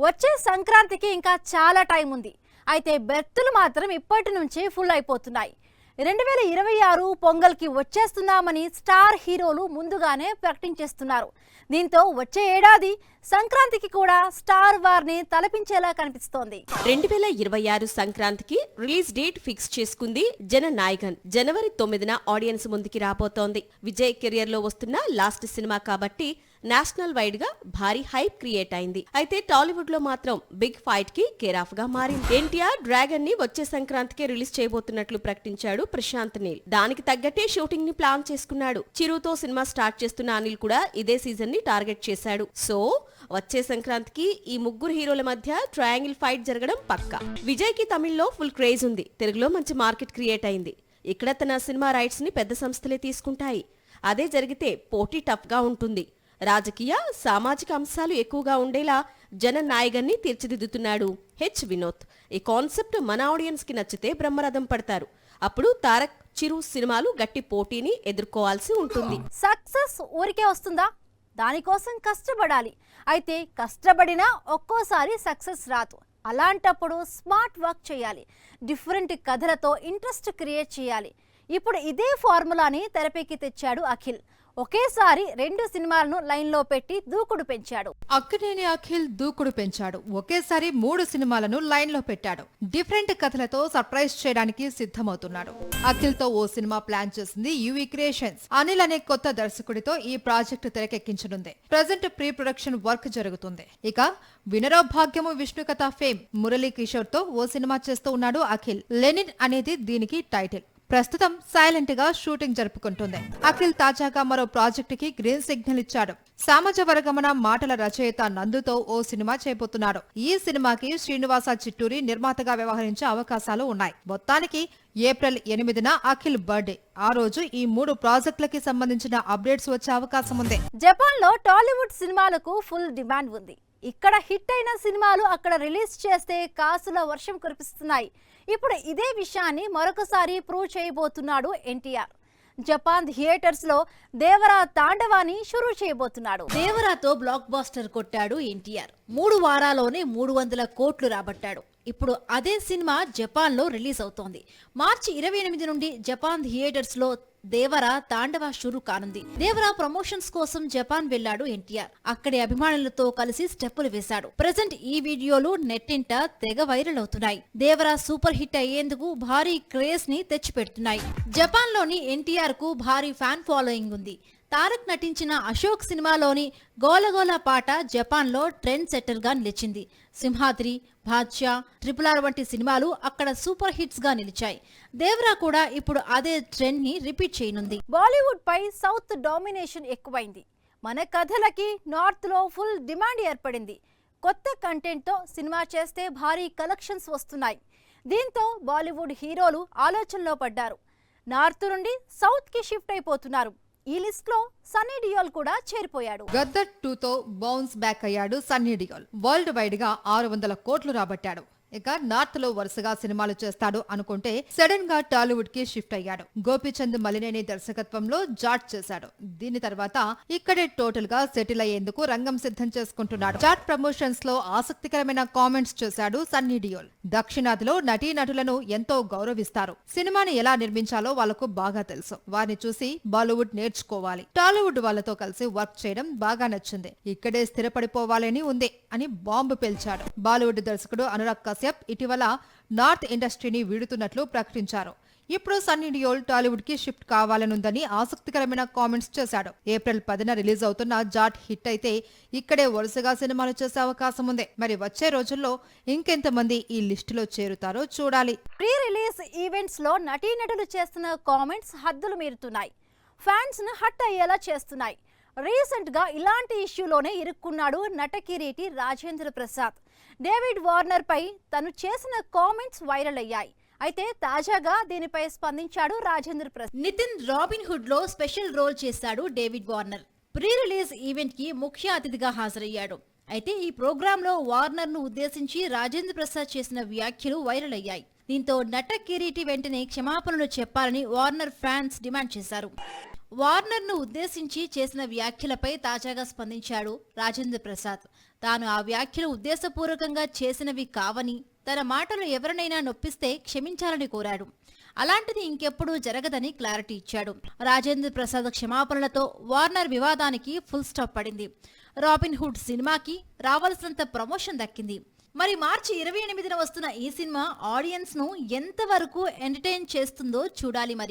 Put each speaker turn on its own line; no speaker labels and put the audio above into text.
వచ్చే సంక్రాంతికి ఇంకా చాలా టైం ఉంది. అయితే బెర్తులు మాత్రం ఇప్పటి నుంచి ఫుల్ అయిపోతున్నాయి. 2026 పొంగల్కి వచ్చేస్తున్నామని స్టార్ హీరోలు ముందుగానే ప్రకటించేస్తున్నారు. దీంతో వచ్చే ఏడాది సంక్రాంతికి కూడా స్టార్ వార్ని తలపించేలా కనిపిస్తోంది.
2026 సంక్రాంతికి రిలీజ్ డేట్ ఫిక్స్ చేసుకుంది జననాయకన్. జనవరి 9న ఆడియన్స్ ముందుకి రాబోతోంది. విజయ్ కెరియర్ లో వస్తున్న లాస్ట్ సినిమా కాబట్టి నేషనల్ వైడ్ గా భారీ హైప్ క్రియేట్ అయింది. అయితే టాలీవుడ్ లో మాత్రం బిగ్ ఫైట్ కి కేరాఫ్ గా మారింది. ఎన్టీఆర్ డ్రాగన్ ని వచ్చే సంక్రాంతికే రిలీజ్ చేయబోతున్నట్లు ప్రకటించాడు ప్రశాంత్ నీల్. దానికి తగ్గట్టే షూటింగ్ ని ప్లాన్ చేసుకున్నాడు. చిరుతో సినిమా స్టార్ట్ చేస్తున్న అనిల్ కూడా ఇదే సీజన్ ని టార్గెట్ చేశాడు. సో వచ్చే సంక్రాంతికి ఈ ముగ్గురు హీరోల మధ్య ట్రయాంగిల్ ఫైట్ జరగడం పక్కా. విజయ్ కి తమిళ్లో ఫుల్ క్రేజ్ ఉంది. తెలుగులో మంచి మార్కెట్ క్రియేట్ అయింది. ఇక్కడ తన సినిమా రైట్స్ ని పెద్ద సంస్థలే తీసుకుంటాయి. అదే జరిగితే పోటీ టఫ్ గా ఉంటుంది. రాజకీయ సామాజిక అంశాలు ఎక్కువగా ఉండేలా జననాయకన్ని తీర్చిదిద్దుతున్నాడు హెచ్ వినోద్. ఈ కాన్సెప్ట్ మన ఆడియన్స్ కి నచ్చితే బ్రహ్మరథం పడతారు. అప్పుడు తారక్ చిరు సినిమాలు గట్టి పోటీని ఎదుర్కోవాల్సి ఉంటుంది.
సక్సెస్ ఊరికే వస్తుందా? దానికోసం కష్టపడాలి. అయితే కష్టపడినా ఒక్కోసారి సక్సెస్ రాదు. అలాంటప్పుడు స్మార్ట్ వర్క్ చేయాలి. డిఫరెంట్ కథలతో ఇంట్రెస్ట్ క్రియేట్ చేయాలి. ఇప్పుడు ఇదే ఫార్ములాని తెరపైకి తెచ్చాడు అఖిల్. ఒకేసారి 2 సినిమాలను లైన్లో పెట్టి దూకుడు పెంచాడు.
అక్కినేని అఖిల్ దూకుడు పెంచాడు. ఒకేసారి 3 సినిమాలను లైన్లో పెట్టాడు. డిఫరెంట్ కథలతో సర్ప్రైజ్ చేయడానికి సిద్ధమవుతున్నాడు. అఖిల్ తో ఓ సినిమా ప్లాన్ చేసింది యువి క్రియేషన్స్. అనిల్ అనే కొత్త దర్శకుడితో ఈ ప్రాజెక్టు తెరకెక్కించనుంది. ప్రజెంట్ ప్రీ ప్రొడక్షన్ వర్క్ జరుగుతుంది. ఇక వినరో భాగ్యము విష్ణు కథ ఫేమ్ మురళీ కిషోర్ తో ఓ సినిమా చేస్తూ ఉన్నాడు అఖిల్. లెనిన్ అనేది దీనికి టైటిల్. ప్రస్తుతం సైలెంట్ గా షూటింగ్ జరుపుకుంటుంది. అఖిల్ తాజాగా మరో ప్రాజెక్ట్ కి గ్రీన్ సిగ్నల్ ఇచ్చాడు. సామాజ వర్గమన మాటల రచయిత నందుతో ఓ సినిమా చేయబోతున్నాడు. ఈ సినిమాకి శ్రీనివాస చిట్టూరి నిర్మాతగా వ్యవహరించే అవకాశాలు ఉన్నాయి. మొత్తానికి ఏప్రిల్ 8న అఖిల్ బర్త్డే. ఆ రోజు ఈ 3 ప్రాజెక్టులకి సంబంధించిన అప్డేట్స్ వచ్చే అవకాశం ఉంది.
జపాన్ లో టాలీవుడ్ సినిమాలకు ఫుల్ డిమాండ్ ఉంది. ఇక్కడ హిట్ అయిన సినిమాలు అక్కడ రిలీజ్ చేస్తే కాసుల వర్షం కురిపిస్తున్నాయి. ఇప్పుడు ఇదే విషయాన్ని మరొకసారి ప్రూవ్ చేయబోతున్నాడు ఎన్టీఆర్. జపాన్ థియేటర్స్ లో దేవరా తాండవాన్ని షురూ చేయబోతున్నాడు. దేవరాతో బ్లాక్ బాస్టర్ కొట్టాడు ఎన్టీఆర్. 3 వారాల్లోనే 300 కోట్లు రాబట్టాడు. ఇప్పుడు అదే సినిమా జపాన్ లో రిలీజ్ అవుతోంది. మార్చి 28 నుండి జపాన్ థియేటర్స్ లో దేవరా తాండవ షురూ కానుంది. దేవరా ప్రమోషన్స్ కోసం జపాన్ వెళ్లాడు ఎన్టీఆర్. అక్కడి అభిమానులతో కలిసి స్టెప్పులు వేశాడు. ప్రెజెంట్ ఈ వీడియోలు నెట్టింట తెగ వైరల్ అవుతున్నాయి. దేవరా సూపర్ హిట్ అయ్యేందుకు భారీ క్రేజ్ ని తెచ్చిపెడుతున్నాయి. జపాన్ లోని ఎన్టీఆర్ కు భారీ ఫ్యాన్ ఫాలోయింగ్ ఉంది. తారక్ నటించిన అశోక్ సినిమాలోని గోలగోల పాట జపాన్ లో ట్రెండ్ సెట్టర్ గా నిలిచింది. సింహాద్రి, బాద్షా, RRR వంటి సినిమాలు అక్కడ సూపర్ హిట్స్ గా నిలిచాయి. దేవరా కూడా ఇప్పుడు అదే ట్రెండ్ ని రిపీట్ చేయనుంది. బాలీవుడ్ పై సౌత్ డామినేషన్ ఎక్కువైంది. మన కథలకి నార్త్ లో ఫుల్ డిమాండ్ ఏర్పడింది. కొత్త కంటెంట్ తో సినిమా చేస్తే భారీ కలెక్షన్స్ వస్తున్నాయి. దీంతో బాలీవుడ్ హీరోలు ఆలోచనలో పడ్డారు. నార్త్ నుండి సౌత్ కి షిఫ్ట్ అయిపోతున్నారు. ఈ లిస్ట్ లో సన్నీ డియోల్ కూడా చేరిపోయాడు.
గద్దర్ 2తో బౌన్స్ బ్యాక్ అయ్యాడు సన్నీ డియోల్. వరల్డ్ వైడ్ గా 600 కోట్లు రాబట్టాడు. ఇక నార్త్ లో వరుసగా సినిమాలు చేస్తాడు అనుకుంటే సడన్ గా టాలీవుడ్ కి షిఫ్ట్ అయ్యాడు. గోపీచంద్ మలినేని దర్శకత్వంలో జాట్ చేశాడు. దీని తర్వాత ఇక్కడే టోటల్ గా సెటిల్ అయ్యేందుకు రంగం సిద్ధం చేసుకుంటున్నాడు. జాట్ ప్రమోషన్స్ లో ఆసక్తికరమైన కామెంట్స్ చేశాడు సన్నీ డియోల్. దక్షిణాదిలో నటీనటులను ఎంతో గౌరవిస్తారు. సినిమాని ఎలా నిర్మించాలో వాళ్లకు బాగా తెలుసు. వారిని చూసి బాలీవుడ్ నేర్చుకోవాలి. టాలీవుడ్ వాళ్లతో కలిసి వర్క్ చేయడం బాగా నచ్చింది. ఇక్కడే స్థిరపడిపోవాలని ఉంది అని బాంబు పేల్చాడు. బాలీవుడ్ దర్శకుడు అనురాగ్ కశ్యప్ ఇటీవల నార్త్ ఇండస్ట్రీని వీడుతున్నట్లు ప్రకటించారు. ఇప్పుడు సన్నీ డియోల్ టాలీవుడ్ కి షిఫ్ట్ కావాలనుందని ఆసక్తికరమైన కామెంట్స్ చేశాడు. ఏప్రిల్ 10న రిలీజ్ అవుతున్న జాట్ హిట్ అయితే ఇక్కడే వరుసగా సినిమాలు చేసే అవకాశం ఉంది. మరి వచ్చే రోజుల్లో ఇంకెంతమంది ఈ లిస్టులో చేరుతారో చూడాలి.
ప్రీ రిలీజ్ ఈవెంట్స్ లో నటీనటులు చేస్తున్న కామెంట్స్ హద్దులు మీరుతున్నాయి. ఫ్యాన్స్ ను హట్ అయ్యేలా చేస్తున్నాయి. రీసెంట్ గా ఇలాంటి ఇష్యూలోనే ఇరుక్కున్నాడు నటకిరీటి రాజేంద్ర ప్రసాద్. డేవిడ్ వార్నర్ పై తను చేసిన కామెంట్స్ వైరల్ అయ్యాయి. అయితే తాజాగా దీనిపై స్పందించాడు రాజేంద్ర ప్రసాద్. నితిన్ రాబిన్ హుడ్ లో స్పెషల్ రోల్ చేశాడు David Warner. Pre release event కి ముఖ్య అతిథిగా హాజరయ్యాడు. అయితే ఈ ప్రోగ్రామ్ లో వార్నర్ ను ఉద్దేశించి రాజేంద్ర ప్రసాద్ చేసిన వ్యాఖ్యలు వైరల్ అయ్యాయి. దీంతో నట కిరీటి వెంటనే క్షమాపణలు చెప్పాలని వార్నర్ ఫ్యాన్స్ డిమాండ్ చేశారు. వార్నర్ ను ఉద్దేశించి చేసిన వ్యాఖ్యలపై తాజాగా స్పందించాడు రాజేంద్ర ప్రసాద్. తాను ఆ వ్యాఖ్యలు ఉద్దేశపూర్వకంగా చేసినవి కావని, తన మాటలు ఎవరినైనా నొప్పిస్తే క్షమించాలని కోరాడు. అలాంటిది ఇంకెప్పుడూ జరగదని క్లారిటీ ఇచ్చాడు. రాజేంద్ర ప్రసాద్ క్షమాపణలతో వార్నర్ వివాదానికి ఫుల్ స్టాప్ పడింది. రాబిన్ హుడ్ సినిమాకి రావాల్సినంత ప్రమోషన్ దక్కింది. మరి మార్చి 28న వస్తున్న ఈ సినిమా ఆడియన్స్ ను ఎంతవరకు ఎంటర్టైన్ చేస్తుందో చూడాలి మరి.